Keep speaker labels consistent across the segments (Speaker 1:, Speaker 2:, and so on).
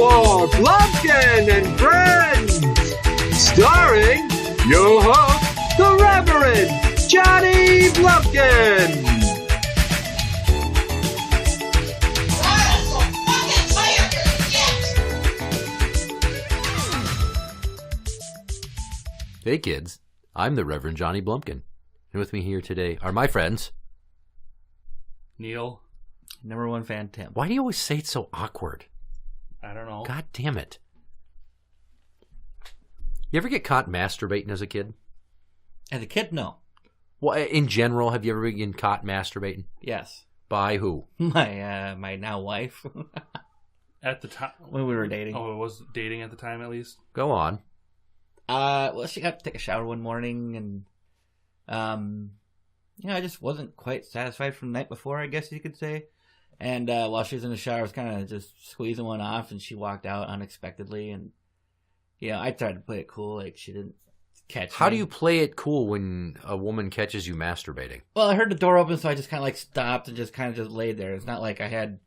Speaker 1: for Blumpkin and Friends, starring your host, the Reverend Johnny Blumpkin.
Speaker 2: Hey kids, I'm the Reverend Johnny Blumpkin, and with me here today are my friends.
Speaker 3: Neil.
Speaker 4: Number one fan, Tim.
Speaker 2: Why do you always say it so awkward?
Speaker 3: I don't know.
Speaker 2: God damn it. You ever get caught masturbating as a kid?
Speaker 4: As a kid, no.
Speaker 2: Well, in general, have you ever been caught masturbating?
Speaker 4: Yes.
Speaker 2: By who?
Speaker 4: My now wife.
Speaker 3: At the time?
Speaker 4: When we were dating.
Speaker 3: Oh, it was dating at the time at least?
Speaker 2: Go on.
Speaker 4: Well, she got to take a shower one morning, and I just wasn't quite satisfied from the night before, I guess you could say. And while she was in the shower, I was kind of just squeezing one off, and she walked out unexpectedly. And I tried to play it cool, like she didn't catch me.
Speaker 2: How do you play it cool when a woman catches you masturbating?
Speaker 4: Well, I heard the door open, so I just kind of stopped and just laid there. It's not like I had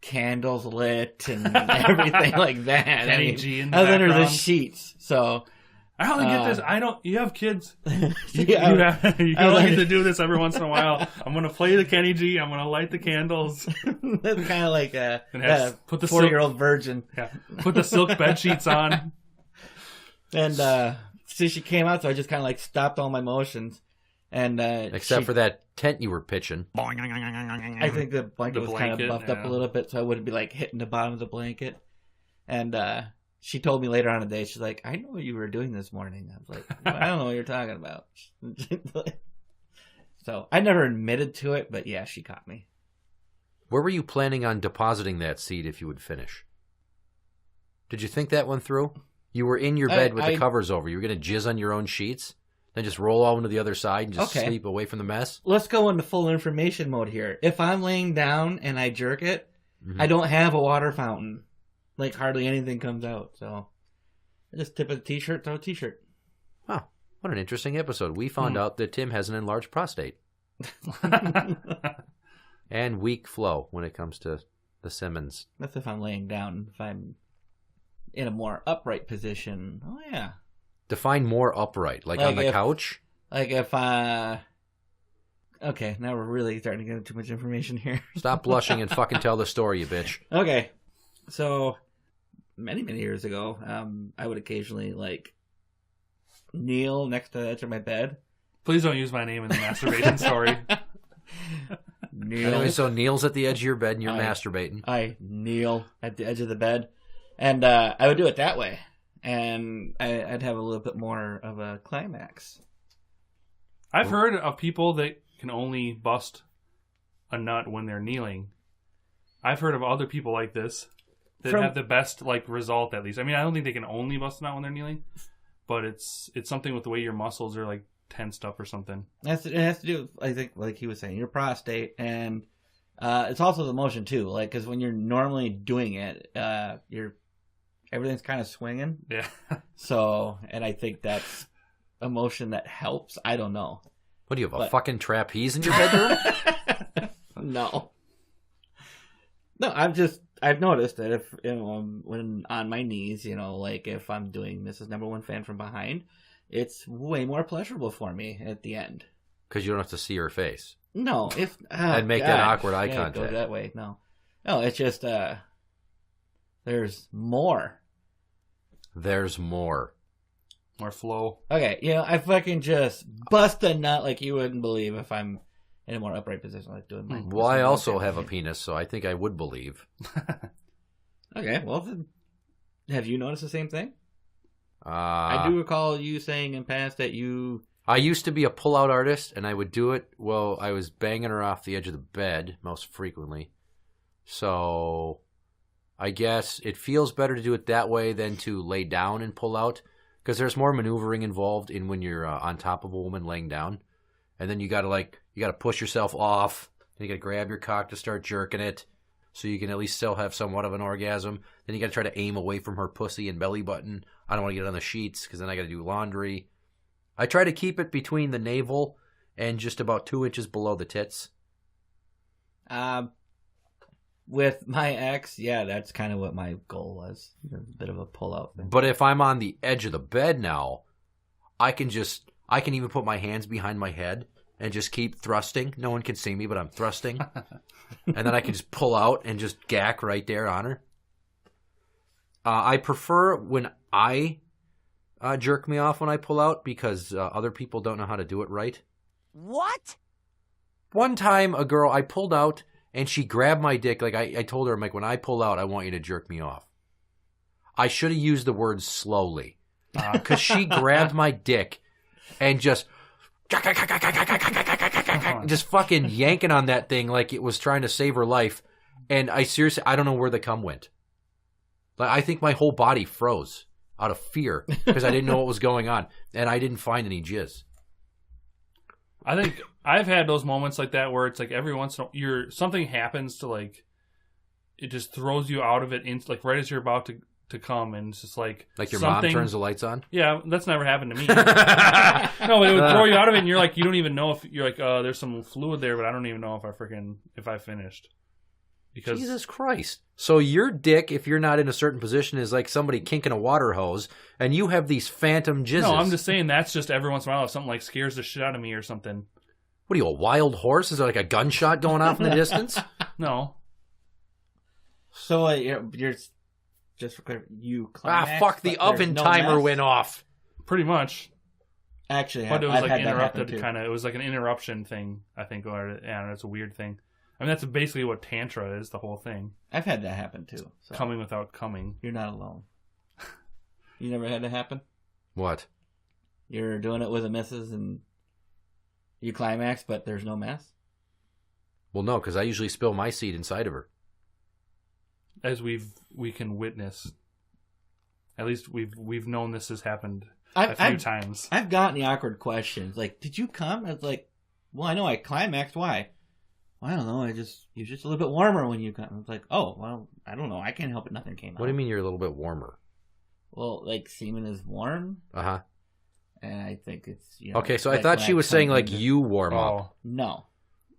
Speaker 4: candles lit and everything like that.
Speaker 3: Kenny G in the
Speaker 4: I was under the
Speaker 3: background.
Speaker 4: sheets, so
Speaker 3: I don't get this. You have kids. You
Speaker 4: yeah,
Speaker 3: don't get to do this every once in a while. I'm going to play the Kenny G. I'm going to light the candles.
Speaker 4: that's kind of like a
Speaker 3: put the
Speaker 4: 40-year-old virgin.
Speaker 3: Yeah, put the silk bed sheets on.
Speaker 4: And so she came out, so I just kind of stopped all my motions. And
Speaker 2: Except for that tent you were pitching.
Speaker 4: I think the blanket was kind of buffed up a little bit, so I wouldn't be hitting the bottom of the blanket. And she told me later on in the day, she's like, I know what you were doing this morning. I was like, well, I don't know what you're talking about. So I never admitted to it, but yeah, she caught me.
Speaker 2: Where were you planning on depositing that seed if you would finish? Did you think that one through? You were in your bed with the covers over. You were going to jizz on your own sheets? Then just roll over to the other side and just sleep away from the mess?
Speaker 4: Let's go into full information mode here. If I'm laying down and I jerk it, I don't have a water fountain. Hardly anything comes out. So I just tip a t-shirt, throw a t-shirt.
Speaker 2: Oh, what an interesting episode. We found out that Tim has an enlarged prostate. And weak flow when it comes to the Simmons.
Speaker 4: That's if I'm laying down. If I'm in a more upright position, oh yeah.
Speaker 2: Define more upright, like on the couch?
Speaker 4: If okay, now we're really starting to get into too much information here.
Speaker 2: Stop blushing and fucking tell the story, you bitch.
Speaker 4: Okay, so many years ago, I would occasionally kneel next to the edge of my bed.
Speaker 3: Please don't use my name in the masturbation story.
Speaker 2: Anyway, so Neil's at the edge of your bed and you're masturbating.
Speaker 4: I kneel at the edge of the bed, and I would do it that way. And I'd have a little bit more of a climax.
Speaker 3: I've heard of people that can only bust a nut when they're kneeling. I've heard of other people like this that have the best result, at least. I mean, I don't think they can only bust a nut when they're kneeling, but it's something with the way your muscles are tensed up or something. It
Speaker 4: has to do with, I think, like he was saying, your prostate, and it's also the motion too. Because when you're normally doing it, everything's kind of swinging.
Speaker 3: Yeah.
Speaker 4: So, and I think that's a motion that helps. I don't know.
Speaker 2: What do you have, a fucking trapeze in your bedroom?
Speaker 4: No. No, I've noticed that if, when on my knees, if I'm doing Mrs. Number One Fan from behind, it's way more pleasurable for me at the end.
Speaker 2: Because you don't have to see her face.
Speaker 4: No.
Speaker 2: And make that awkward eye contact.
Speaker 4: Go that way. No, it's just, there's more.
Speaker 2: There's more.
Speaker 3: More flow.
Speaker 4: Okay, I fucking just bust a nut like you wouldn't believe if I'm in a more upright position, doing my...
Speaker 2: Well, I also have a penis, so I think I would believe.
Speaker 4: Okay, well, then, have you noticed the same thing?
Speaker 2: I
Speaker 4: do recall you saying in past that you...
Speaker 2: I used to be a pull-out artist, and I would do it while I was banging her off the edge of the bed, most frequently. So... I guess it feels better to do it that way than to lay down and pull out, because there's more maneuvering involved in when you're on top of a woman laying down, and then you gotta push yourself off, and you gotta grab your cock to start jerking it, so you can at least still have somewhat of an orgasm. Then you gotta try to aim away from her pussy and belly button. I don't want to get on the sheets because then I gotta do laundry. I try to keep it between the navel and just about 2 inches below the tits.
Speaker 4: with my ex, yeah, that's kind of what my goal was. A bit of a pull-out thing.
Speaker 2: But if I'm on the edge of the bed now, I can even put my hands behind my head and just keep thrusting. No one can see me, but I'm thrusting. And then I can just pull out and just gack right there on her. I prefer when I jerk me off when I pull out because other people don't know how to do it right.
Speaker 5: What?
Speaker 2: One time, a girl, I pulled out and she grabbed my dick. Like I told her, I'm like, when I pull out, I want you to jerk me off. I should have used the word slowly because she grabbed my dick and just fucking yanking on that thing like it was trying to save her life. And I don't know where the cum went. Like I think my whole body froze out of fear because I didn't know what was going on, and I didn't find any jizz.
Speaker 3: I think I've had those moments like that where it's like every once in a while, something happens to like it just throws you out of it, like right as you're about to come, and it's just like
Speaker 2: your mom turns the lights on.
Speaker 3: Yeah, that's never happened to me. No, it would throw you out of it, and you're like, you don't even know if you're like, there's some fluid there, but I don't even know if I finished. Because
Speaker 2: Jesus Christ! So your dick, if you're not in a certain position, is like somebody kinking a water hose, and you have these phantom jizzes.
Speaker 3: No, I'm just saying that's just every once in a while if something like scares the shit out of me or something.
Speaker 2: What are you, a wild horse? Is there like a gunshot going off in the distance?
Speaker 3: No.
Speaker 4: So you're just for clear, you climax,
Speaker 2: fuck! The oven timer went off.
Speaker 3: Pretty much.
Speaker 4: Actually,
Speaker 3: but it was
Speaker 4: I've
Speaker 3: like
Speaker 4: had
Speaker 3: interrupted, kind of. It was like an interruption thing, I think. Or it's a weird thing. I mean, that's basically what Tantra is, the whole thing.
Speaker 4: I've had that happen, too. So.
Speaker 3: Coming without coming.
Speaker 4: You're not alone. You never had that happen?
Speaker 2: What?
Speaker 4: You're doing it with a missus and you climax, but there's no mess?
Speaker 2: Well, no, because I usually spill my seed inside of her.
Speaker 3: As we can witness. At least we've known this has happened a few times.
Speaker 4: I've gotten the awkward questions. Like, did you come? I was like, well, I know I climaxed. Why? Well, I don't know. You're just a little bit warmer when you come. I was like, oh, well, I don't know. I can't help it. Nothing came out.
Speaker 2: What do you mean you're a little bit warmer?
Speaker 4: Well, like semen is warm.
Speaker 2: Uh-huh.
Speaker 4: And I think it's,
Speaker 2: Okay, so I thought she was saying like you warm up.
Speaker 4: No.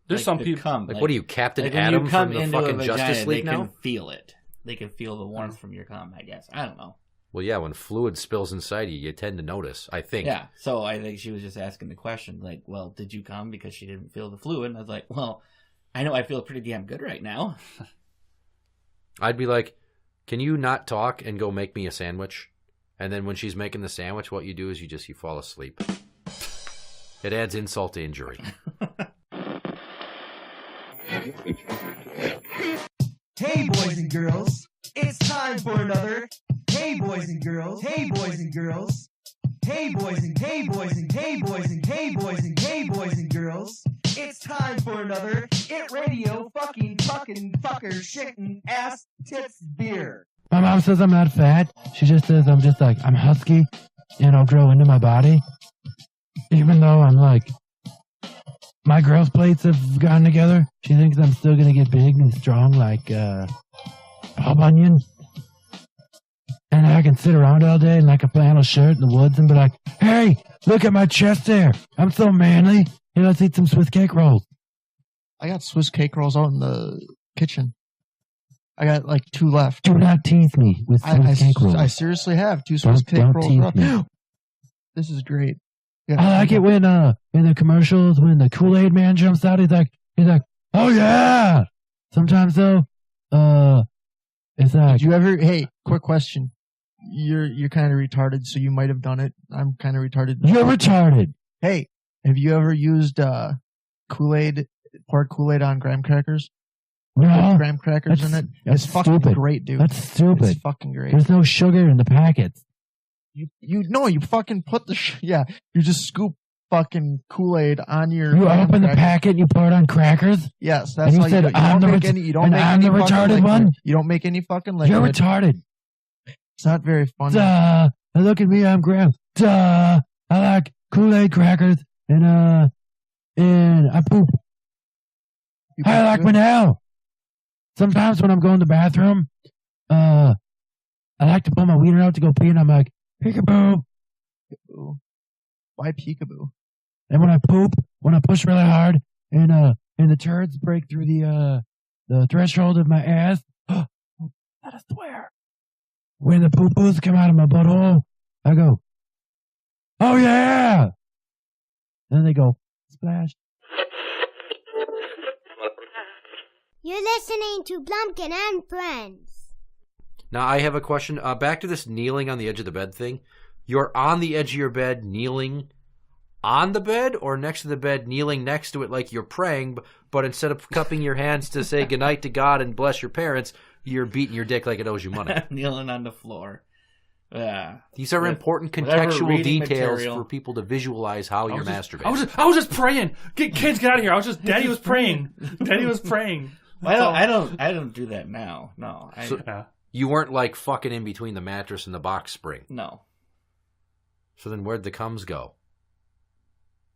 Speaker 3: There's
Speaker 4: like
Speaker 3: some people.
Speaker 2: Like, what are you, Captain Adam from the fucking Justice League now?
Speaker 4: They can feel it. They can feel the warmth from your cum, I guess. I don't know.
Speaker 2: Well, yeah, when fluid spills inside you tend to notice, I think.
Speaker 4: Yeah, so I think she was just asking the question, like, well, did you come because she didn't feel the fluid? And I was like, well, I know I feel pretty damn good right now.
Speaker 2: I'd be like, can you not talk and go make me a sandwich? And then when she's making the sandwich, what you do is you fall asleep. It adds insult to injury.
Speaker 6: Hey, boys and girls, it's time for another. Hey, boys and girls. Hey, boys and girls. Hey, boys and hey, boys and hey, boys and hey, boys and hey, boys and girls. It's time for another ITradio fucking fucker shitting ass tits beer.
Speaker 7: My mom says I'm not fat. She just says I'm husky and I'll grow into my body. Even though I'm like, my growth plates have gone together. She thinks I'm still going to get big and strong like Paul Bunyan. And I can sit around all day in like a flannel shirt in the woods and be like, hey, look at my chest there. I'm so manly. Hey, let's eat some Swiss cake rolls.
Speaker 8: I got Swiss cake rolls out in the kitchen. I got like 2 left.
Speaker 7: Do not tease me with Swiss cake rolls.
Speaker 8: I seriously have 2 Swiss cake rolls. This is great.
Speaker 7: I like it when in the commercials when the Kool-Aid man jumps out. He's like, oh yeah. Sometimes though, it's like.
Speaker 8: Did you ever? Hey, quick question. You're kind of retarded, so you might have done it. I'm kind of retarded.
Speaker 7: You're retarded.
Speaker 8: Hey, have you ever used Kool-Aid, poured Kool-Aid on graham crackers?
Speaker 7: No.
Speaker 8: Graham crackers in it. It's fucking great, dude.
Speaker 7: That's stupid.
Speaker 8: It's fucking great.
Speaker 7: There's no sugar in the packets.
Speaker 8: You fucking put you just scoop fucking Kool-Aid on your.
Speaker 7: You open the packet and you pour it on crackers?
Speaker 8: Yes, that's
Speaker 7: and
Speaker 8: how you do it. You don't make any
Speaker 7: retarded one?
Speaker 8: You don't make any fucking liquid.
Speaker 7: You're retarded.
Speaker 8: It's not very funny.
Speaker 7: Duh. Now look at me, I'm Graham. Duh. I like Kool-Aid crackers and I poop. I like my now. Sometimes when I'm going to the bathroom, I like to pull my wiener out to go pee and I'm like, peekaboo.
Speaker 8: Peekaboo. Why peekaboo?
Speaker 7: And when I poop, when I push really hard and the turds break through the the threshold of my ass. I swear. When the poo-poos come out of my butthole, I go, oh yeah! Then they go, splash.
Speaker 5: You're listening to Blumpkin&Friends.
Speaker 2: Now, I have a question. Back to this kneeling on the edge of the bed thing. You're on the edge of your bed, kneeling on the bed, or next to the bed, kneeling next to it like you're praying, but instead of cupping your hands to say goodnight to God and bless your parents, you're beating your dick like it owes you money.
Speaker 4: Kneeling on the floor. Yeah.
Speaker 2: These are important contextual details for people to visualize how you're masturbating.
Speaker 3: I was just praying. Kids, get out of here. Daddy was praying. Daddy was praying.
Speaker 4: I don't do that now. No.
Speaker 2: You weren't like fucking in between the mattress and the box spring.
Speaker 4: No.
Speaker 2: So then where'd the cums go?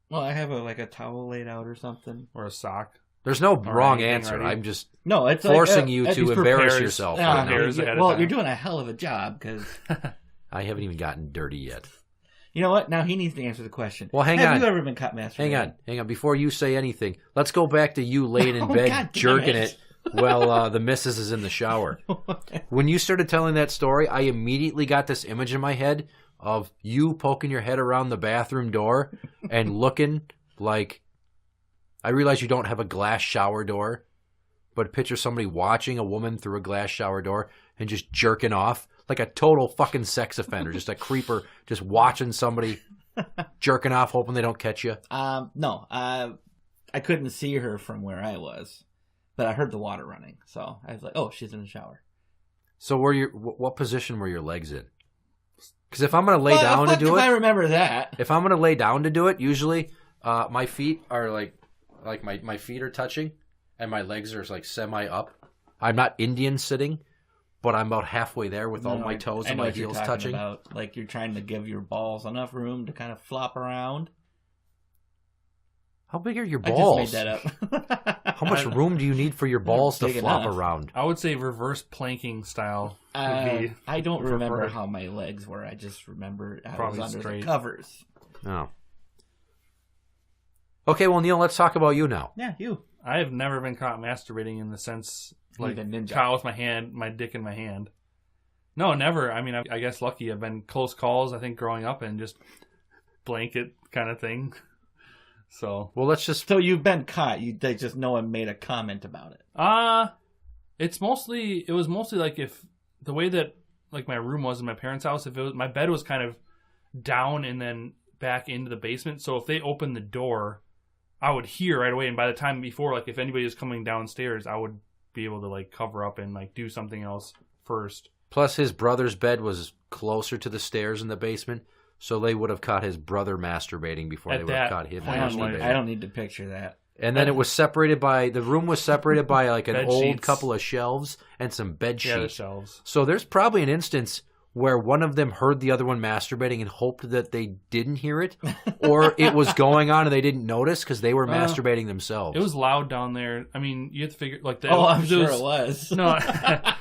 Speaker 4: Well, I have a towel laid out or something.
Speaker 3: Or a sock.
Speaker 2: There's no wrong answer. I'm just
Speaker 4: it's
Speaker 2: forcing you to embarrass yourself.
Speaker 4: Well, you're doing a hell of a job because
Speaker 2: I haven't even gotten dirty yet.
Speaker 4: You know what? Now he needs to answer the question.
Speaker 2: Well, hang on.
Speaker 4: Have you ever been caught masturbating?
Speaker 2: Hang on. Before you say anything, let's go back to you laying in bed jerking it while the missus is in the shower. When you started telling that story, I immediately got this image in my head of you poking your head around the bathroom door and looking like... I realize you don't have a glass shower door, but picture somebody watching a woman through a glass shower door and just jerking off like a total fucking sex offender, just a creeper, just watching somebody jerking off, hoping they don't catch you.
Speaker 4: No, I couldn't see her from where I was, but I heard the water running, so I was like, "Oh, she's in the shower."
Speaker 2: So, what position were your legs in? Because if I'm going to lay down to do it,
Speaker 4: I remember that.
Speaker 2: If I'm going to lay down to do it, usually my feet are like my feet are touching, and my legs are like semi up. I'm not Indian sitting, but I'm about halfway there with all my toes and my heels touching.
Speaker 4: About. Like you're trying to give your balls enough room to kind of flop around.
Speaker 2: How big are your balls?
Speaker 4: I just made that up.
Speaker 2: How much room do you need for your balls to flop around?
Speaker 3: I would say reverse planking style would be.
Speaker 4: I don't remember how my legs were. I just remember I was under the covers.
Speaker 2: Oh. Okay, well, Neil, let's talk about you now.
Speaker 4: Yeah, you.
Speaker 3: I have never been caught masturbating in the sense like caught with my dick in my hand. No, never. I mean, I guess lucky. I've been close calls, I think, growing up and just blanket kind of thing. So,
Speaker 2: well, let's just.
Speaker 4: So you've been caught. They just no one made a comment about it.
Speaker 3: It was mostly like if the way that like my room was in my parents' house, if it was my bed was kind of down and then back into the basement. So if they opened the door, I would hear right away, and by the time before, like if anybody was coming downstairs, I would be able to like cover up and like do something else first.
Speaker 2: Plus, his brother's bed was closer to the stairs in the basement, so they would have caught his brother masturbating before they would have caught him masturbating.
Speaker 4: I don't need to picture that.
Speaker 2: And then the room was separated by like an old couple of shelves and some bed sheets.
Speaker 3: Yeah, the shelves.
Speaker 2: So there's probably an instance where one of them heard the other one masturbating and hoped that they didn't hear it, or it was going on and they didn't notice because they were masturbating themselves.
Speaker 3: It was loud down there. I mean, you have to figure like that.
Speaker 4: Oh, I'm sure it was.
Speaker 3: No,
Speaker 2: it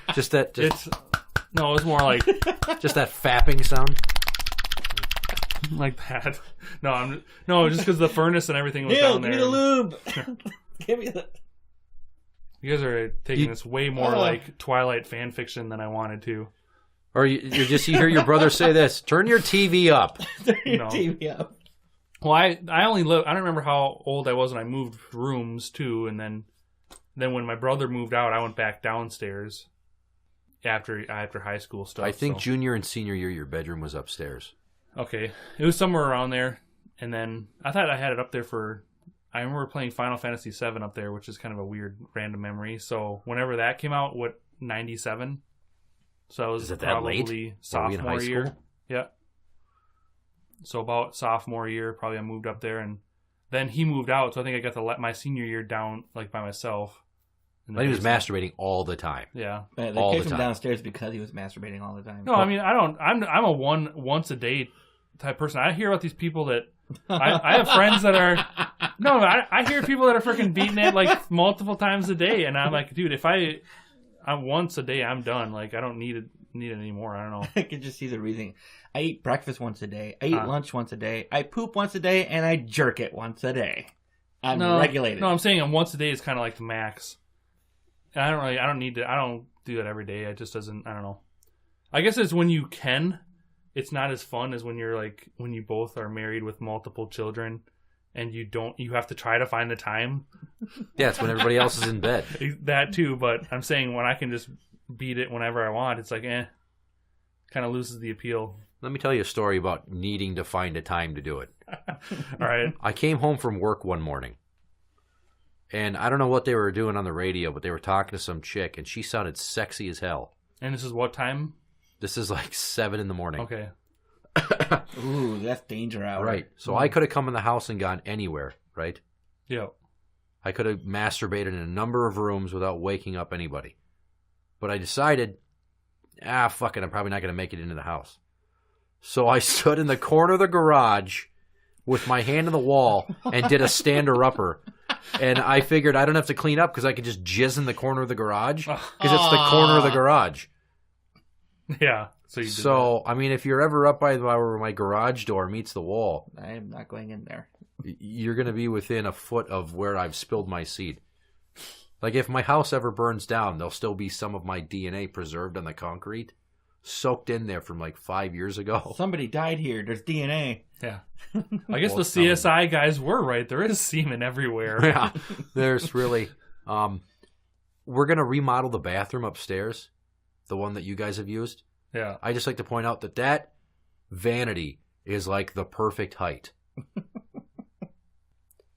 Speaker 3: was more like
Speaker 2: just that fapping sound,
Speaker 3: like that. No, just because the furnace and everything was down there.
Speaker 4: Give me the lube. Give me the.
Speaker 3: You guys are taking this way more like Twilight fan fiction than I wanted to.
Speaker 2: Or you hear your brother say this: "Turn your TV up."
Speaker 4: Turn your TV up.
Speaker 3: Well, I only live. I don't remember how old I was when I moved rooms too, and then when my brother moved out, I went back downstairs after high school stuff.
Speaker 2: I think junior and senior year, your bedroom was upstairs.
Speaker 3: Okay, it was somewhere around there, and then I thought I had it up there for. I remember playing Final Fantasy VII up there, which is kind of a weird random memory. So whenever that came out, 97. So I was probably sophomore year. Yeah. So about sophomore year, probably I moved up there, and then he moved out. So I think I got to let my senior year down like by myself.
Speaker 2: But he was masturbating all the time.
Speaker 3: Yeah.
Speaker 4: They kicked him downstairs because he was masturbating all the time.
Speaker 3: No, I mean I'm a once a day type person. I hear about these people that I have friends that are I hear people that are freaking beating it like multiple times a day, and I'm like, dude, if I'm once a day, I'm done. Like, I don't need it anymore. I don't know.
Speaker 4: I can just see the reasoning. I eat breakfast once a day. I eat lunch once a day. I poop once a day, and I jerk it once a day. I'm regulated.
Speaker 3: No, I'm saying once a day is kind of like the max. I don't need to. I don't do that every day. It just doesn't. I don't know. I guess it's when you can. It's not as fun as when you're like when you both are married with multiple children, and you have to try to find the time.
Speaker 2: Yeah, it's when everybody else is in bed.
Speaker 3: That too, but I'm saying when I can just beat it whenever I want, it's like kind of loses the appeal.
Speaker 2: Let me tell you a story about needing to find a time to do it.
Speaker 3: All right.
Speaker 2: I came home from work one morning, and I don't know what they were doing on the radio, but they were talking to some chick, and she sounded sexy as hell.
Speaker 3: And this is what time?
Speaker 2: This is like 7 in the morning.
Speaker 3: Okay.
Speaker 4: Ooh, that's danger hour.
Speaker 2: Right. So I could have come in the house and gone anywhere, right?
Speaker 3: Yeah.
Speaker 2: I could have masturbated in a number of rooms without waking up anybody. But I decided, fuck it, I'm probably not going to make it into the house. So I stood in the corner of the garage with my hand on the wall and did a stand-upper. And I figured I don't have to clean up because I could just jizz in the corner of the garage because it's the corner of the garage.
Speaker 3: Yeah.
Speaker 2: So I mean, if you're ever up by where my garage door meets the wall,
Speaker 4: I am not going in there.
Speaker 2: You're going to be within a foot of where I've spilled my seed. Like if my house ever burns down, there'll still be some of my DNA preserved on the concrete, soaked in there from like 5 years ago.
Speaker 4: Somebody died here. There's DNA.
Speaker 3: Yeah. I guess the CSI guys were right. There is semen everywhere.
Speaker 2: Yeah. There's really... we're going to remodel the bathroom upstairs, the one that you guys have used.
Speaker 3: Yeah.
Speaker 2: I just like to point out that vanity is like the perfect height.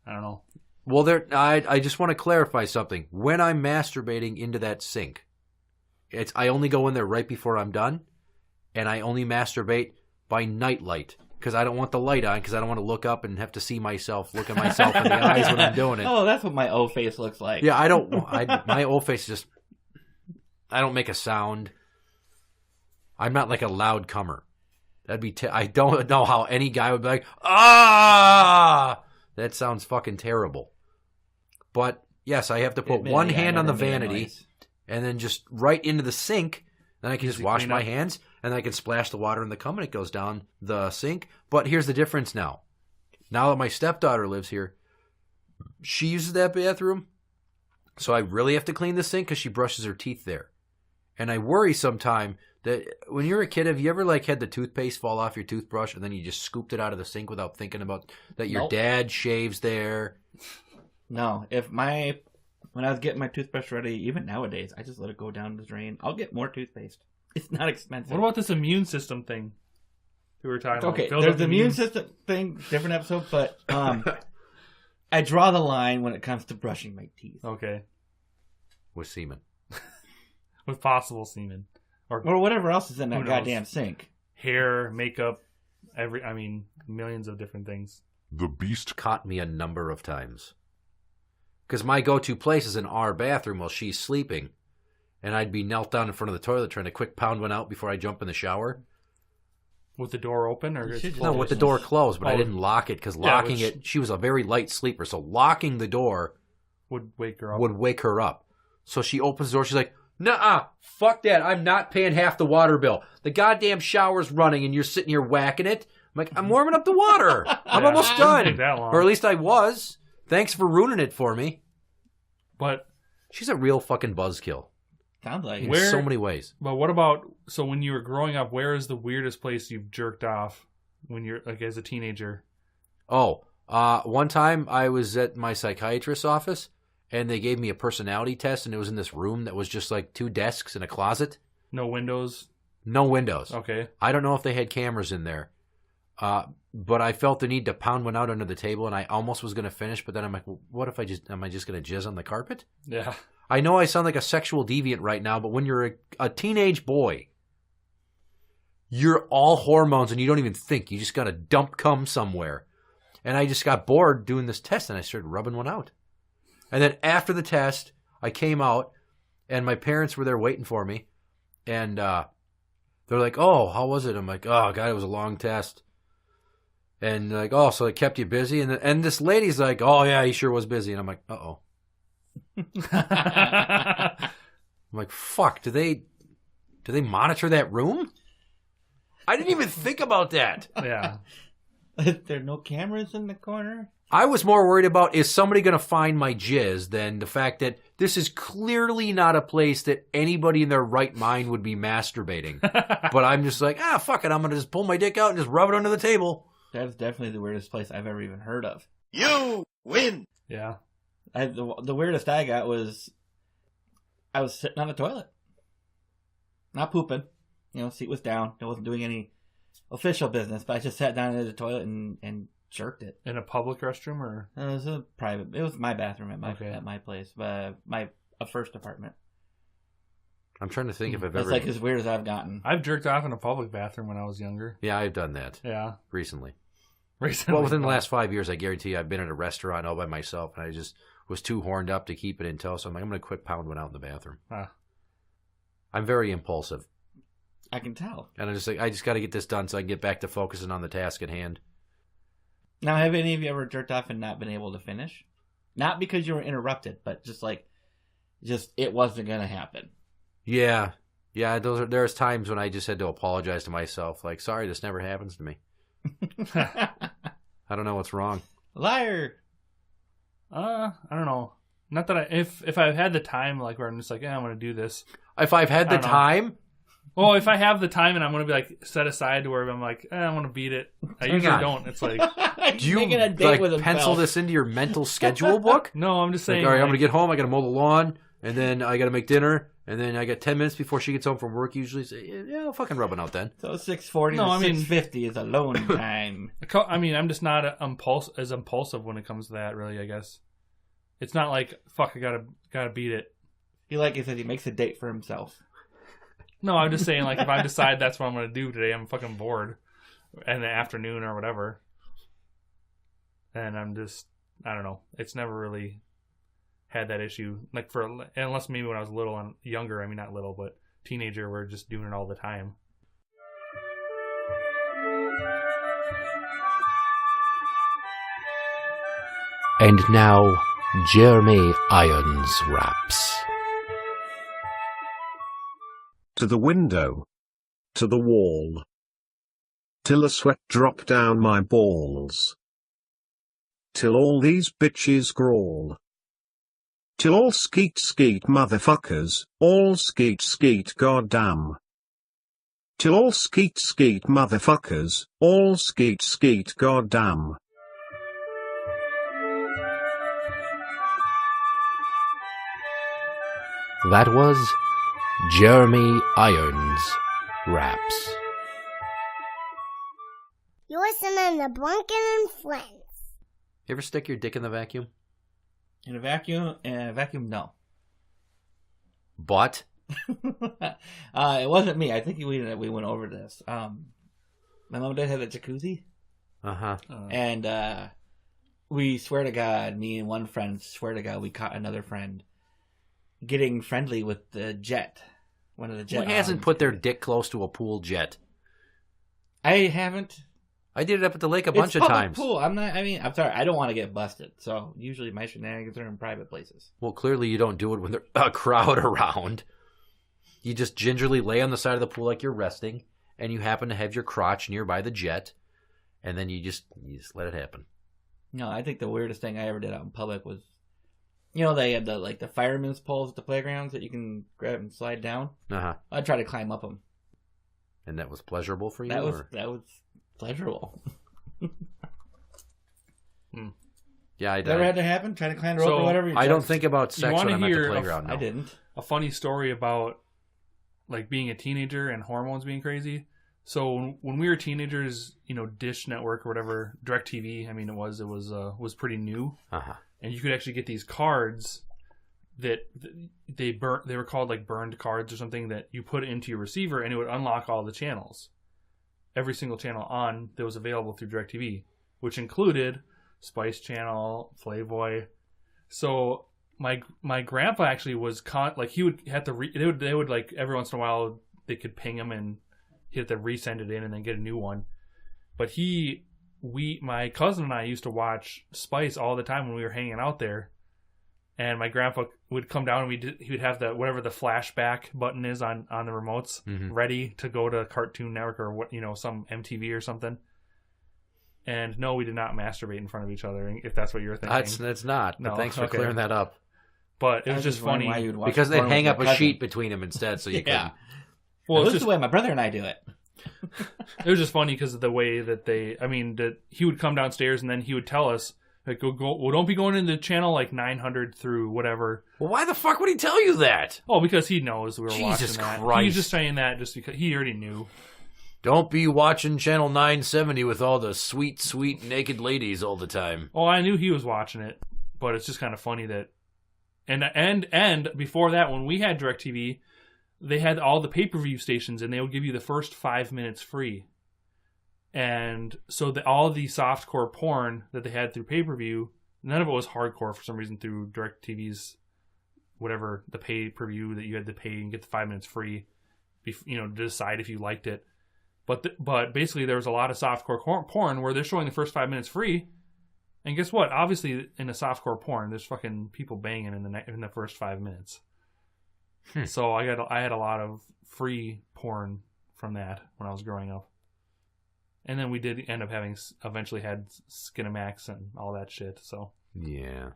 Speaker 3: I don't know.
Speaker 2: Well, I just want to clarify something. When I'm masturbating into that sink, I only go in there right before I'm done, and I only masturbate by nightlight because I don't want the light on because I don't want to look up and have to see myself, look at myself in the eyes when I'm doing it.
Speaker 4: Oh, that's what my O face looks like.
Speaker 2: Yeah, my O face just, I don't make a sound. I'm not like a loud comer. That'd be, I don't know how any guy would be like, that sounds fucking terrible. But yes, I have to put one hand on the vanity and then just right into the sink. Then I can just wash my hands and I can splash the water in the cum and it goes down the sink. But here's the difference now. Now that my stepdaughter lives here, she uses that bathroom. So I really have to clean the sink because she brushes her teeth there. And I worry sometime that when you're a kid, have you ever like had the toothpaste fall off your toothbrush and then you just scooped it out of the sink without thinking about that your dad shaves there?
Speaker 4: No. When I was getting my toothbrush ready, even nowadays, I just let it go down the drain. I'll get more toothpaste. It's not expensive.
Speaker 3: What about this immune system thing we were talking about?
Speaker 4: Okay, there's the immune system thing, different episode, but I draw the line when it comes to brushing my teeth.
Speaker 3: Okay.
Speaker 2: With semen.
Speaker 3: With possible semen.
Speaker 4: Or whatever else is in that goddamn sink.
Speaker 3: Hair, makeup, millions of different things.
Speaker 2: The beast caught me a number of times. Because my go-to place is in our bathroom while she's sleeping. And I'd be knelt down in front of the toilet trying to quick pound one out before I jump in the shower.
Speaker 3: With the door open?
Speaker 2: No, with the door closed, but I didn't lock it because locking it, she was a very light sleeper. So locking the door
Speaker 3: would wake her up.
Speaker 2: So she opens the door. She's like, nuh-uh, fuck that. I'm not paying half the water bill. The goddamn shower's running and you're sitting here whacking it. I'm like, I'm warming up the water. I'm almost done.
Speaker 3: Take that long.
Speaker 2: Or at least I was. Thanks for ruining it for me.
Speaker 3: But
Speaker 2: she's a real fucking buzzkill.
Speaker 4: Sounds like
Speaker 2: in so many ways.
Speaker 3: But what about, so when you were growing up, where is the weirdest place you've jerked off when you're like as a teenager?
Speaker 2: Oh, one time I was at my psychiatrist's office and they gave me a personality test and it was in this room that was just like 2 desks and a closet.
Speaker 3: No windows?
Speaker 2: No windows.
Speaker 3: Okay.
Speaker 2: I don't know if they had cameras in there. But I felt the need to pound one out under the table and I almost was going to finish, but then I'm like, well, what if am I just going to jizz on the carpet?
Speaker 3: Yeah.
Speaker 2: I know I sound like a sexual deviant right now, but when you're a teenage boy, you're all hormones and you don't even think. You just got to dump cum somewhere. And I just got bored doing this test and I started rubbing one out. And then after the test, I came out and my parents were there waiting for me. And they're like, oh, how was it? I'm like, oh, God, it was a long test. And they're like, oh, so it kept you busy? And this lady's like, oh, yeah, he sure was busy. And I'm like, uh-oh. I'm like, fuck, do they monitor that room? I didn't even think about that.
Speaker 3: Yeah.
Speaker 4: Is there no cameras in the corner?
Speaker 2: I was more worried about, is somebody going to find my jizz, than the fact that this is clearly not a place that anybody in their right mind would be masturbating. But I'm just like, fuck it. I'm going to just pull my dick out and just rub it under the table.
Speaker 4: That's definitely the weirdest place I've ever even heard of.
Speaker 9: You win.
Speaker 3: Yeah.
Speaker 4: The weirdest I got was I was sitting on the toilet. Not pooping. Seat was down. I wasn't doing any official business, but I just sat down in the toilet and jerked it.
Speaker 3: In a public restroom, or?
Speaker 4: It was a private. It was my bathroom at my place, a first apartment.
Speaker 2: I'm trying to think if I've ever...
Speaker 4: That's like as weird as I've gotten.
Speaker 3: I've jerked off in a public bathroom when I was younger.
Speaker 2: Yeah, I've done that.
Speaker 3: Yeah.
Speaker 2: Recently. Well, within the last 5 years, I guarantee you, I've been at a restaurant all by myself, and I just was too horned up to keep it in tow, so I'm like, I'm going to quit pound one out in the bathroom. I'm very impulsive.
Speaker 4: I can tell.
Speaker 2: And I just got to get this done so I can get back to focusing on the task at hand.
Speaker 4: Now, have any of you ever jerked off and not been able to finish? Not because you were interrupted, but just it wasn't going to happen.
Speaker 2: Yeah. Yeah, there's times when I just had to apologize to myself, like, sorry, this never happens to me. I don't know what's wrong.
Speaker 4: Liar.
Speaker 3: I don't know. Not that if I've had the time, like, where I'm just like, I'm going to do this.
Speaker 2: If I've had the time?
Speaker 3: Well, if I have the time and I'm going to be like set aside to where I'm like, I want to beat it. I usually don't. It's like,
Speaker 2: do you like pencil this into your mental schedule book?
Speaker 3: No, I'm just saying.
Speaker 2: All right, I'm going to get home. I got to mow the lawn, and then I got to make dinner, and then I got 10 minutes before she gets home from work. Usually, yeah, I'll fucking rub it out then.
Speaker 4: So 6:40 to 6:50 is alone time.
Speaker 3: I'm just not as impulsive when it comes to that. Really, I guess it's not like fuck. I gotta beat it.
Speaker 4: He said he makes a date for himself.
Speaker 3: No, I'm just saying, like, if I decide that's what I'm going to do today, I'm fucking bored in the afternoon or whatever. And I'm just, I don't know. It's never really had that issue. Like, unless maybe when I was little and younger, I mean, not little, but teenager, we're just doing it all the time.
Speaker 2: And now, Jeremy Irons raps.
Speaker 9: To the window. To the wall. Till the sweat drop down my balls. Till all these bitches crawl. Till all skeet skeet motherfuckers, all skeet skeet goddamn. Till all skeet skeet motherfuckers, all skeet skeet goddamn.
Speaker 2: That was Jeremy Irons raps.
Speaker 5: You're listening to Blumpkin&Friends.
Speaker 2: You ever stick your dick in the vacuum?
Speaker 4: In a vacuum? No.
Speaker 2: But?
Speaker 4: It wasn't me. I think we went over this. My mom and dad had a jacuzzi.
Speaker 2: Uh-huh.
Speaker 4: And we swear to God, me and one friend swear to God, we caught another friend getting friendly with the jet. One of the jet.
Speaker 2: Who hasn't put their dick close to a pool jet?
Speaker 4: I haven't.
Speaker 2: I did it up at the lake a bunch of times.
Speaker 4: Pool. I'm sorry. I don't want to get busted. So usually my shenanigans are in private places.
Speaker 2: Well, clearly you don't do it when there's a crowd around. You just gingerly lay on the side of the pool like you're resting, and you happen to have your crotch nearby the jet, and then you just let it happen.
Speaker 4: No, I think the weirdest thing I ever did out in public was, they had the fireman's poles at the playgrounds that you can grab and slide down.
Speaker 2: Uh-huh.
Speaker 4: I'd try to climb up them.
Speaker 2: And that was pleasurable for you?
Speaker 4: That was pleasurable.
Speaker 2: Yeah, I did.
Speaker 4: Never had to happen? Try to climb the rope or whatever?
Speaker 2: I don't think about sex when I'm at the playground.
Speaker 4: I didn't.
Speaker 3: A funny story about like being a teenager and hormones being crazy. So when we were teenagers, Dish Network or whatever, DirecTV, it was pretty new.
Speaker 2: Uh-huh.
Speaker 3: And you could actually get these cards that they were called like burned cards or something that you put into your receiver and it would unlock all the channels. Every single channel that was available through DirecTV, which included Spice Channel, Playboy. So my grandpa actually was he would have to they would like every once in a while they could ping him and he'd have to resend it in and then get a new one. But my cousin and I used to watch Spice all the time when we were hanging out there. And my grandpa would come down and he would have whatever the flashback button is on the remotes ready to go to Cartoon Network or some MTV or something. And no, we did not masturbate in front of each other, if that's what you were thinking.
Speaker 2: That's not.
Speaker 3: No,
Speaker 2: But thanks for
Speaker 3: okay.
Speaker 2: clearing that up.
Speaker 3: But it was just funny.
Speaker 4: Why you'd watch
Speaker 2: Because they'd
Speaker 4: porn
Speaker 2: hang
Speaker 4: with
Speaker 2: up
Speaker 4: your
Speaker 2: a
Speaker 4: cousin.
Speaker 2: sheet between them instead, so you couldn't.
Speaker 3: Well,
Speaker 4: This
Speaker 3: it's
Speaker 4: is
Speaker 3: just,
Speaker 4: the way my brother and I do it.
Speaker 3: it was just funny because of the way that that he would come downstairs and then he would tell us, like, well, don't be going into channel like 900 through whatever.
Speaker 2: Well, why the fuck would he tell you that?
Speaker 3: Oh, because he knows we were
Speaker 2: Jesus
Speaker 3: watching that.
Speaker 2: Christ.
Speaker 3: He's just saying that just because he already knew.
Speaker 2: Don't be watching channel 970 with all the sweet, sweet naked ladies all the time.
Speaker 3: Oh, I knew he was watching it, but it's just kind of funny that, and before that, when we had DirecTV, they had all the pay-per-view stations, and they would give you the first 5 minutes free. And so all the softcore porn that they had through pay-per-view, none of it was hardcore for some reason through DirecTV's whatever, the pay-per-view that you had to pay and get the 5 minutes free, to decide if you liked it. But basically, there was a lot of softcore porn where they're showing the first 5 minutes free, and guess what? Obviously, in a softcore porn, there's fucking people banging in the first 5 minutes. So I had a lot of free porn from that when I was growing up, and then we did end up eventually had Skinamax and all that shit. So
Speaker 2: yeah,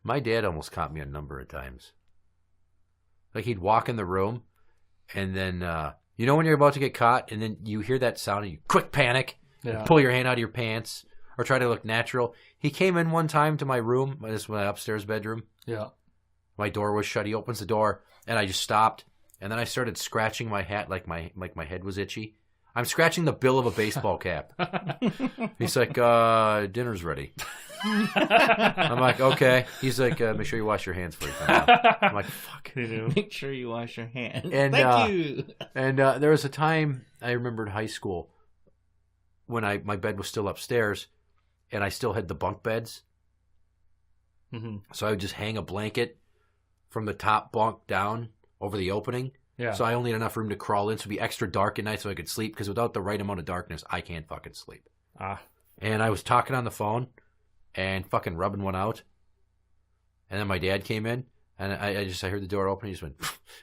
Speaker 2: my dad almost caught me a number of times. Like he'd walk in the room, and then. You know when you're about to get caught and then you hear that sound and you quick panic, and pull your hand out of your pants or try to look natural. He came in one time to my room, this is my upstairs bedroom.
Speaker 3: Yeah.
Speaker 2: My door was shut. He opens the door and I just stopped and then I started scratching my hat like my head was itchy. I'm scratching the bill of a baseball cap. He's like, dinner's ready. I'm like, okay. He's like, make sure you wash your hands before you come out. I'm like, fuck.
Speaker 4: Make sure you wash your hands.
Speaker 2: And,
Speaker 4: Thank you.
Speaker 2: And there was a time I remember in high school when my bed was still upstairs and I still had the bunk beds.
Speaker 3: Mm-hmm.
Speaker 2: So I would just hang a blanket from the top bunk down over the opening.
Speaker 3: Yeah.
Speaker 2: So I only had enough room to crawl in, so it'd be extra dark at night so I could sleep, because without the right amount of darkness, I can't fucking sleep. And I was talking on the phone and fucking rubbing one out. And then my dad came in, and I heard the door open, he just went,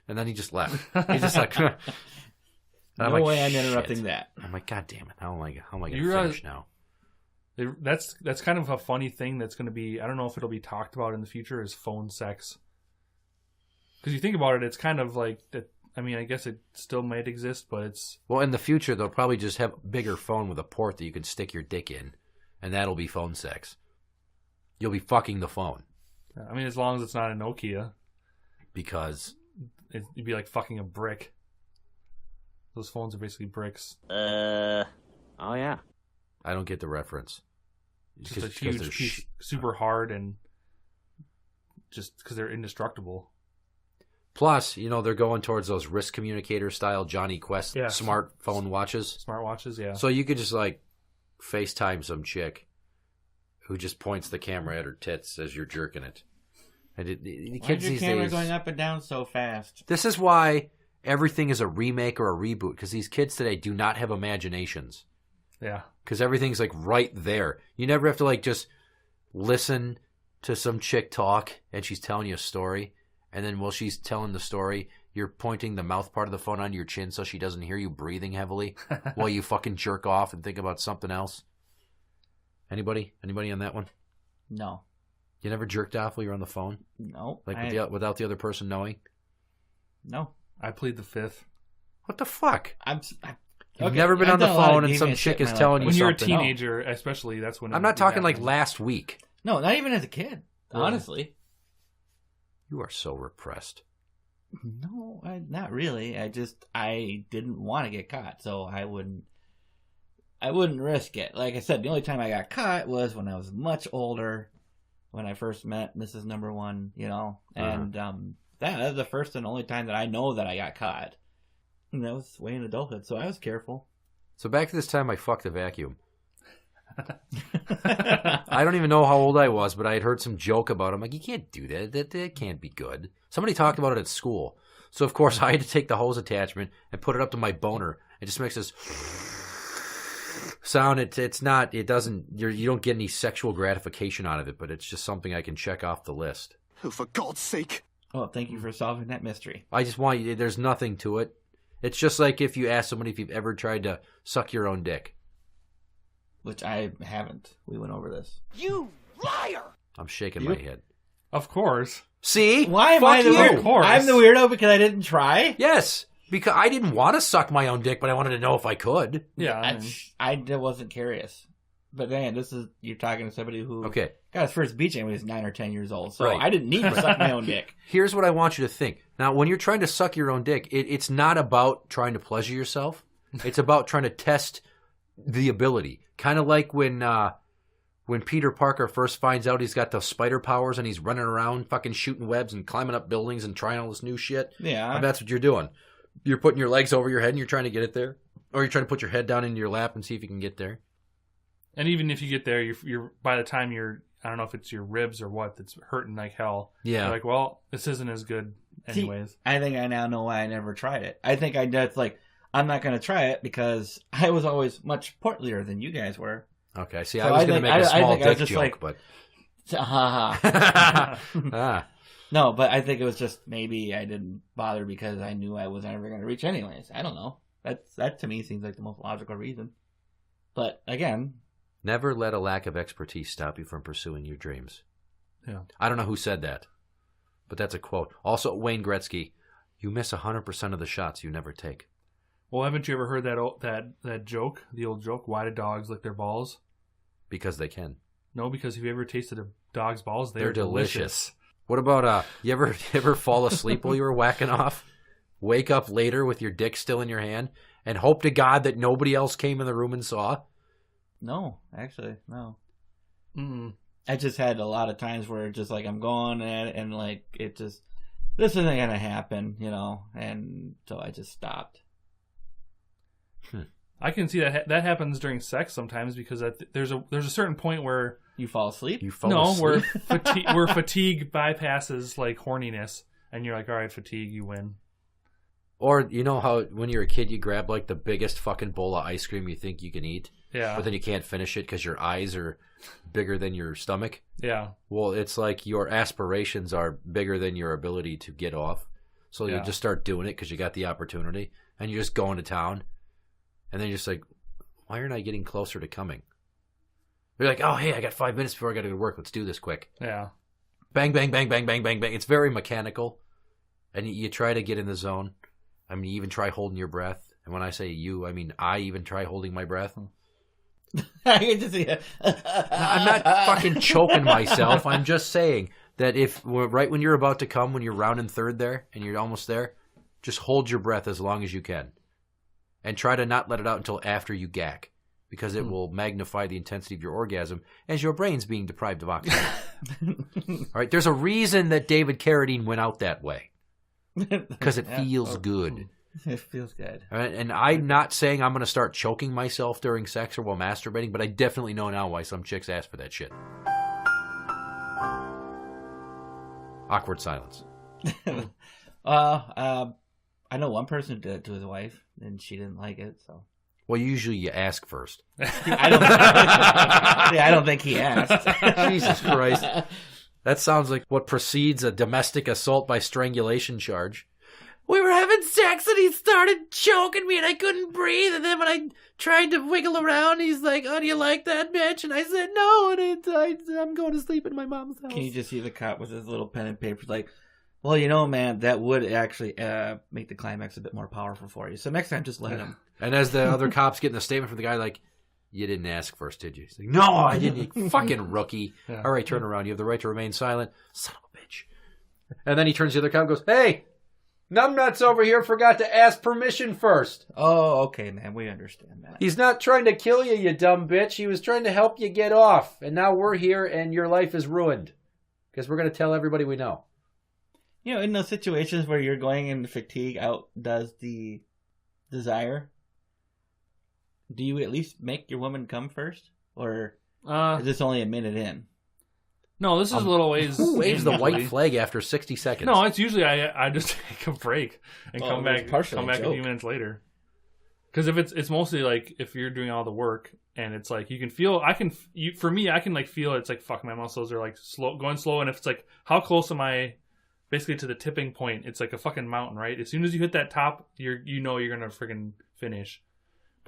Speaker 2: and then he just left. He's just like,
Speaker 4: no
Speaker 2: like,
Speaker 4: way I'm
Speaker 2: shit.
Speaker 4: interrupting that.
Speaker 2: I'm like, God damn it, how am I going to finish now?
Speaker 3: That's kind of a funny thing that's going to be, I don't know if it'll be talked about in the future, is phone sex. Because you think about it, it's kind of like that. I mean, I guess it still might exist, but it's...
Speaker 2: Well, in the future, they'll probably just have a bigger phone with a port that you can stick your dick in, and that'll be phone sex. You'll be fucking the phone.
Speaker 3: I mean, as long as it's not a Nokia.
Speaker 2: Because...
Speaker 3: It'd be like fucking a brick. Those phones are basically bricks.
Speaker 10: Oh, yeah.
Speaker 2: I don't get the reference.
Speaker 3: Just a huge piece, super hard, and just because they're indestructible.
Speaker 2: Plus, they're going towards those wrist communicator style Johnny Quest smartphone watches.
Speaker 3: Smartwatches, yeah.
Speaker 2: So you could just like FaceTime some chick who just points the camera at her tits as you're jerking it. And the kids
Speaker 4: Why's your
Speaker 2: these
Speaker 4: camera
Speaker 2: days,
Speaker 4: going up and down so fast?
Speaker 2: This is why everything is a remake or a reboot, because these kids today do not have imaginations.
Speaker 3: Yeah.
Speaker 2: Because everything's like right there. You never have to like just listen to some chick talk and she's telling you a story. And then while she's telling the story, you're pointing the mouth part of the phone onto your chin so she doesn't hear you breathing heavily while you fucking jerk off and think about something else. Anybody on that one?
Speaker 4: No.
Speaker 2: You never jerked off while you're on the phone?
Speaker 4: No.
Speaker 2: Like without the other person knowing?
Speaker 4: No.
Speaker 3: I plead the fifth.
Speaker 2: What the fuck? You've
Speaker 4: Okay,
Speaker 2: never been
Speaker 4: I've
Speaker 2: on the
Speaker 4: done a lot of
Speaker 2: phone and some
Speaker 4: gaming
Speaker 2: chick
Speaker 4: shit in
Speaker 2: is
Speaker 4: my
Speaker 2: telling
Speaker 4: life.
Speaker 2: you
Speaker 3: When
Speaker 2: something.
Speaker 3: you're a teenager, especially, that's when...
Speaker 2: I'm not talking like last week.
Speaker 4: No, not even as a kid.
Speaker 3: Really?
Speaker 4: Honestly.
Speaker 2: You are so repressed.
Speaker 4: No, not really. I didn't want to get caught, so I wouldn't risk it. Like I said, the only time I got caught was when I was much older, when I first met Mrs. Number One, and that was the first and only time that I know that I got caught. And that was way in adulthood, so I was careful.
Speaker 2: So back to this time I fucked a vacuum. I don't even know how old I was, but I had heard some joke about it. I'm like, you can't do that. That can't be good. Somebody talked about it at school. So, of course, I had to take the hose attachment and put it up to my boner. It just makes this sound. It's not, it doesn't, you don't get any sexual gratification out of it, but it's just something I can check off the list.
Speaker 11: Oh, for God's sake.
Speaker 4: Oh, thank you for solving that mystery.
Speaker 2: I just want you, there's nothing to it. It's just like if you ask somebody if you've ever tried to suck your own dick.
Speaker 4: which I haven't. We went over this.
Speaker 5: You liar!
Speaker 2: I'm shaking my head.
Speaker 3: Of course.
Speaker 2: See?
Speaker 4: Why am
Speaker 2: Fuck
Speaker 4: I the
Speaker 2: you.
Speaker 4: weirdo?
Speaker 3: Of course.
Speaker 4: I'm the weirdo because I didn't try?
Speaker 2: Yes, because I didn't want to suck my own dick, but I wanted to know if I could.
Speaker 3: Yeah.
Speaker 4: I wasn't curious. But then you're talking to somebody who
Speaker 2: Okay.
Speaker 4: got his first beach when he was 9 or 10 years old. So
Speaker 2: Right.
Speaker 4: I didn't need to suck my own dick.
Speaker 2: Here's what I want you to think. Now, when you're trying to suck your own dick, it's not about trying to pleasure yourself. It's about trying to test the ability. Kind of like when Peter Parker first finds out he's got the spider powers and he's running around fucking shooting webs and climbing up buildings and trying all this new shit.
Speaker 4: Yeah.
Speaker 2: And that's what you're doing. You're putting your legs over your head and you're trying to get it there. Or you're trying to put your head down into your lap and see if you can get there.
Speaker 3: And even if you get there, you're by the time I don't know if it's your ribs or what that's hurting like hell.
Speaker 2: Yeah.
Speaker 3: You're like, well, this isn't as good anyways.
Speaker 4: See, I think I now know why I never tried it. I think it's like, I'm not going to try it because I was always much portlier than you guys were.
Speaker 2: Okay, see,
Speaker 4: So
Speaker 2: I was going to make a small dick
Speaker 4: just
Speaker 2: joke,
Speaker 4: like,
Speaker 2: but...
Speaker 4: No, but I think it was just maybe I didn't bother because I knew I was never going to reach anyways. I don't know. That to me seems like the most logical reason. But again...
Speaker 2: Never let a lack of expertise stop you from pursuing your dreams.
Speaker 3: Yeah.
Speaker 2: I don't know who said that, but that's a quote. Also, Wayne Gretzky, you miss 100% of the shots you never take.
Speaker 3: Well, haven't you ever heard that joke, the old joke, why do dogs lick their balls?
Speaker 2: Because they can.
Speaker 3: No, because have you ever tasted a dog's balls?
Speaker 2: They're delicious. What about, you ever fall asleep while you were whacking off? Wake up later with your dick still in your hand and hope to God that nobody else came in the room and saw?
Speaker 4: No, actually, no.
Speaker 3: Mm-mm.
Speaker 4: I just had a lot of times where just like I'm going and like it just, this isn't going to happen, and so I just stopped.
Speaker 3: I can see that happens during sex sometimes because there's a certain point where
Speaker 4: you fall asleep.
Speaker 3: Where where fatigue bypasses like horniness, and you're like, all right, fatigue, you win.
Speaker 2: Or you know how when you're a kid you grab like the biggest fucking bowl of ice cream you think you can eat, but then you can't finish it because your eyes are bigger than your stomach.
Speaker 3: Yeah.
Speaker 2: Well, it's like your aspirations are bigger than your ability to get off, so you just start doing it because you got the opportunity, and you're just going to town. And then you're just like, why aren't I getting closer to coming? You're like, oh, hey, I got 5 minutes before I got to go to work. Let's do this quick.
Speaker 3: Yeah.
Speaker 2: Bang, bang, bang, bang, bang, bang, bang. It's very mechanical. And you try to get in the zone. I mean, you even try holding your breath. And when I say you, I mean I even try holding my breath.
Speaker 4: I can just see it.
Speaker 2: I'm not fucking choking myself. I'm just saying that right when you're about to come, when you're rounding third there and you're almost there, just hold your breath as long as you can. And try to not let it out until after you gag, because it will magnify the intensity of your orgasm as your brain's being deprived of oxygen. All right, there's a reason that David Carradine went out that way, because it feels good.
Speaker 4: It feels good.
Speaker 2: All right, and I'm not saying I'm going to start choking myself during sex or while masturbating, but I definitely know now why some chicks ask for that shit. Awkward silence.
Speaker 4: I know one person who did it to his wife, and she didn't like it. So,
Speaker 2: well, usually you ask first.
Speaker 4: I don't think he asked.
Speaker 2: Jesus Christ, that sounds like what precedes a domestic assault by strangulation charge. We were having sex, and he started choking me, and I couldn't breathe. And then when I tried to wiggle around, he's like, "Oh, do you like that, bitch?" And I said, "No, and I'm going to sleep in my mom's house."
Speaker 4: Can you just see the cop with his little pen and paper, like? Well, man, that would actually make the climax a bit more powerful for you. So next time, just let him.
Speaker 2: And as the other cops getting the statement from the guy, like, you didn't ask first, did you? He's like, no, I didn't, you fucking rookie. Yeah. All right, turn around. You have the right to remain silent. Son of a bitch. And then he turns to the other cop and goes, hey, numbnuts over here forgot to ask permission first.
Speaker 4: Oh, okay, man. We understand that.
Speaker 2: He's not trying to kill you, you dumb bitch. He was trying to help you get off. And now we're here and your life is ruined. Because we're going to tell everybody we know.
Speaker 4: In those situations where you're going and fatigue outdoes the desire, do you at least make your woman come first? Or is this only a minute in?
Speaker 3: No, this is a little ways.
Speaker 2: Who waves the white flag after 60 seconds?
Speaker 3: No, it's usually I just take a break and come back a few minutes later. Because if it's mostly like if you're doing all the work and it's like you can feel, for me I can like feel it's like fuck, my muscles are like going slow, and if it's like how close am I basically to the tipping point, it's like a fucking mountain, right? As soon as you hit that top, you're gonna freaking finish.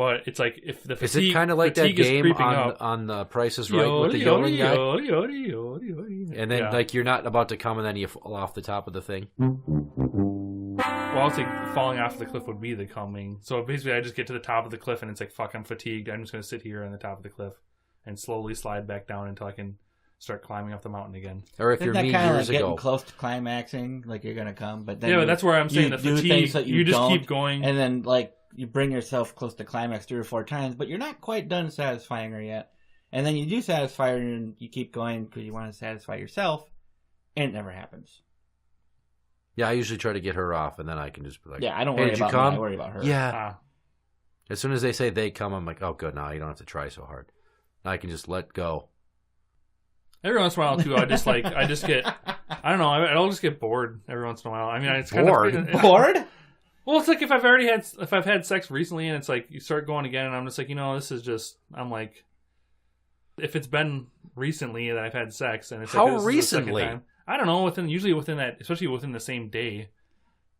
Speaker 3: But it's like if the
Speaker 2: Is
Speaker 3: fatigue,
Speaker 2: it kind of like that game
Speaker 3: up,
Speaker 2: on the Price is Right with the yodeling guy?
Speaker 3: Yodely.
Speaker 2: And then like you're not about to come and then you fall off the top of the thing?
Speaker 3: Well, it's like falling off the cliff would be the coming. So basically I just get to the top of the cliff and it's like, fuck, I'm fatigued. I'm just going to sit here on the top of the cliff and slowly slide back down until I can start climbing up the mountain again.
Speaker 2: Or if
Speaker 4: Isn't
Speaker 2: you're me
Speaker 4: that
Speaker 2: years
Speaker 4: like
Speaker 2: ago.
Speaker 4: getting close to climaxing, like you're gonna come, but then
Speaker 3: Yeah, but that's where I'm saying the
Speaker 4: do
Speaker 3: fatigue,
Speaker 4: things that
Speaker 3: you just
Speaker 4: don't,
Speaker 3: keep going.
Speaker 4: and then like you bring yourself close to climax 3 or 4 times, but you're not quite done satisfying her yet. And then you do satisfy her, and you keep going because you want to satisfy yourself, and it never happens.
Speaker 2: Yeah, I usually try to get her off, and then I can just be like,
Speaker 4: Yeah, I don't
Speaker 2: hey,
Speaker 4: worry
Speaker 2: did you
Speaker 4: about
Speaker 2: come?
Speaker 4: me. I worry about her.
Speaker 2: Yeah. As soon as they say they come, I'm like, oh, good. Now you don't have to try so hard. Now I can just let go.
Speaker 3: Every once in a while, too, I just get, I don't know, I'll just get bored every once in a while. I mean, it's
Speaker 2: bored?
Speaker 3: kind of...
Speaker 4: Bored?
Speaker 3: Well, it's like if I've had sex recently and it's like you start going again and I'm just like, this is just, I'm like, if it's been recently that I've had sex and it's
Speaker 2: How
Speaker 3: like, this
Speaker 2: recently?
Speaker 3: Is the second time, I don't know, usually within that, especially within the same day.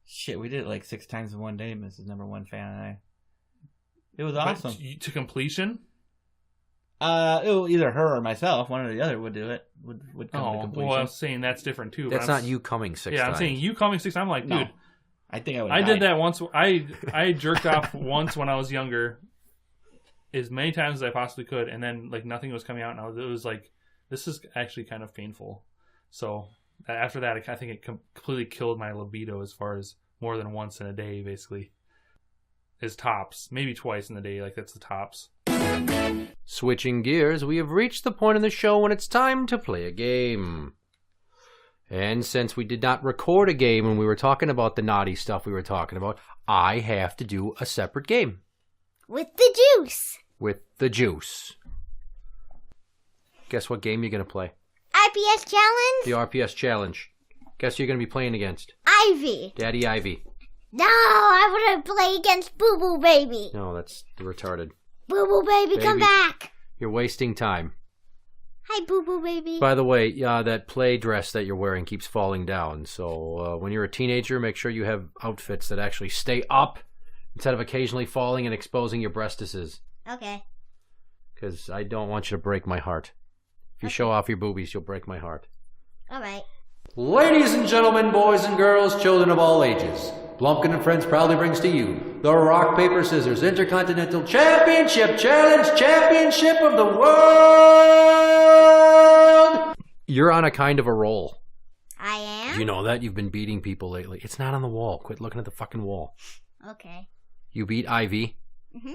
Speaker 4: Shit, we did it like 6 times in one day, Mrs. Number One Fan and I. It was awesome.
Speaker 3: But to completion?
Speaker 4: Either her or myself, one or the other would do it. Would come to completion.
Speaker 3: Well, I was saying that's different too.
Speaker 2: That's not you coming 6 times.
Speaker 3: Yeah, I'm saying you coming 6 times. I'm like, dude.
Speaker 4: No. I think I would.
Speaker 3: I did that once. I jerked off once when I was younger, as many times as I possibly could, and then like nothing was coming out, and it was like, this is actually kind of painful. So after that, I think it completely killed my libido as far as more than once in a day, basically. Is tops, maybe twice in the day, like that's the tops.
Speaker 2: Switching gears, we have reached the point in the show when it's time to play a game. And since we did not record a game when we were talking about the naughty stuff we were talking about, I have to do a separate game.
Speaker 5: With the juice.
Speaker 2: With the juice. Guess what game you're going to play?
Speaker 5: IPS challenge?
Speaker 2: The RPS challenge. Guess who you're going to be playing against?
Speaker 5: Ivy.
Speaker 2: Daddy Ivy.
Speaker 5: No, I want to play against Boo Boo Baby.
Speaker 2: No, that's retarded.
Speaker 5: Boo Boo Baby, come back.
Speaker 2: You're wasting time.
Speaker 5: Hi, Boo Boo Baby.
Speaker 2: By the way, that play dress that you're wearing keeps falling down. So when you're a teenager, make sure you have outfits that actually stay up instead of occasionally falling and exposing your breastises.
Speaker 5: Okay.
Speaker 2: Because I don't want you to break my heart. If you show off your boobies, you'll break my heart.
Speaker 5: All right.
Speaker 2: Ladies and gentlemen, boys and girls, children of all ages, Blumpkin and Friends proudly brings to you the Rock, Paper, Scissors Intercontinental Championship Challenge Championship of the World! You're on a kind of a roll.
Speaker 5: I am?
Speaker 2: Do you know that? You've been beating people lately. It's not on the wall. Quit looking at the fucking wall.
Speaker 5: Okay.
Speaker 2: You beat Ivy.
Speaker 5: Mm-hmm.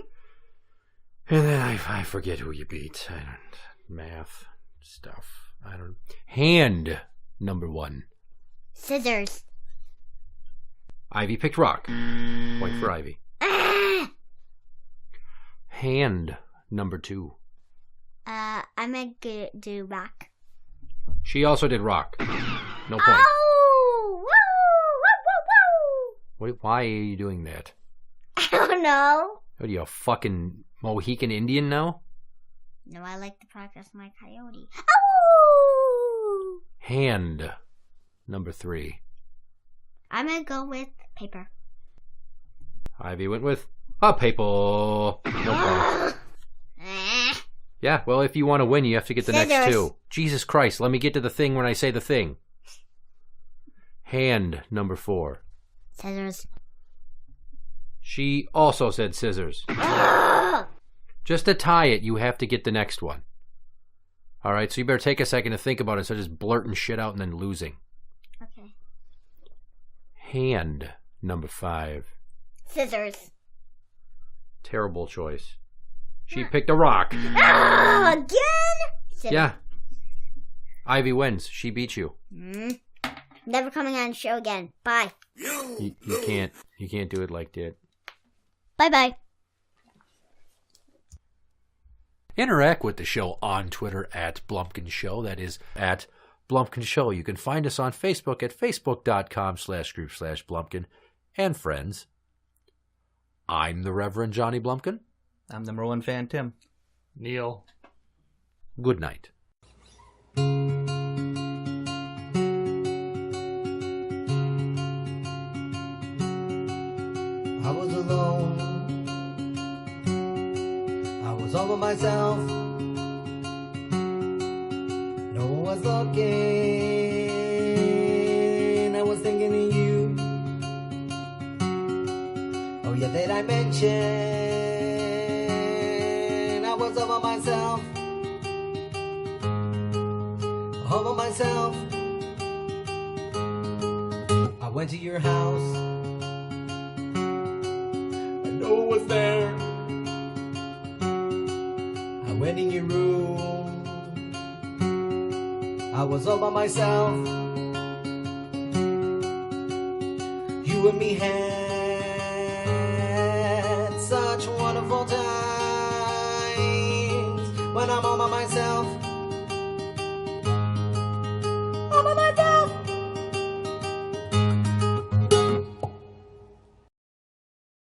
Speaker 2: And then I forget who you beat. I don't... Math stuff. I don't... Hand number 1.
Speaker 5: Scissors.
Speaker 2: Ivy picked rock. Point for Ivy.
Speaker 5: Ah!
Speaker 2: Hand number 2.
Speaker 5: I'm gonna do rock.
Speaker 2: She also did rock. No point.
Speaker 5: Oh! Woo! Woo! Woo! Woo!
Speaker 2: Why are you doing that?
Speaker 5: I don't know.
Speaker 2: What are you, a fucking Mohican Indian now?
Speaker 5: No, I like to practice my coyote. Oh!
Speaker 2: Hand number 3.
Speaker 5: I'm gonna go with paper.
Speaker 2: Ivy went with a paper. No problem. Yeah, well, if you want to win, you have to get the
Speaker 5: Scissors.
Speaker 2: next 2. Jesus Christ, let me get to the thing when I say the thing. Hand number 4.
Speaker 5: Scissors.
Speaker 2: She also said scissors. Just to tie it, you have to get the next one. All right, so you better take a second to think about it instead of just blurting shit out and then losing.
Speaker 5: Okay.
Speaker 2: Hand number 5.
Speaker 5: Scissors.
Speaker 2: Terrible choice. She picked a rock.
Speaker 5: Oh, again? Scissors.
Speaker 2: Yeah. Ivy wins. She beat you.
Speaker 5: Never coming on the show again. Bye.
Speaker 2: You can't do it like that.
Speaker 5: Bye-bye.
Speaker 2: Interact with the show on Twitter at Blumpkin Show. That is at Blumpkin Show. You can find us on Facebook at facebook.com/group/Blumpkin and friends. I'm the Reverend Johnny Blumpkin.
Speaker 4: I'm number 1 fan, Tim.
Speaker 3: Neil.
Speaker 2: Good night.
Speaker 6: I was alone
Speaker 11: all by myself. No one was looking. I was thinking of you. Oh yeah, did I mention I was all by myself? All by myself. I went to your house. No one was there. I went in your room. I was all by myself. You and me had such wonderful times when I'm all by myself.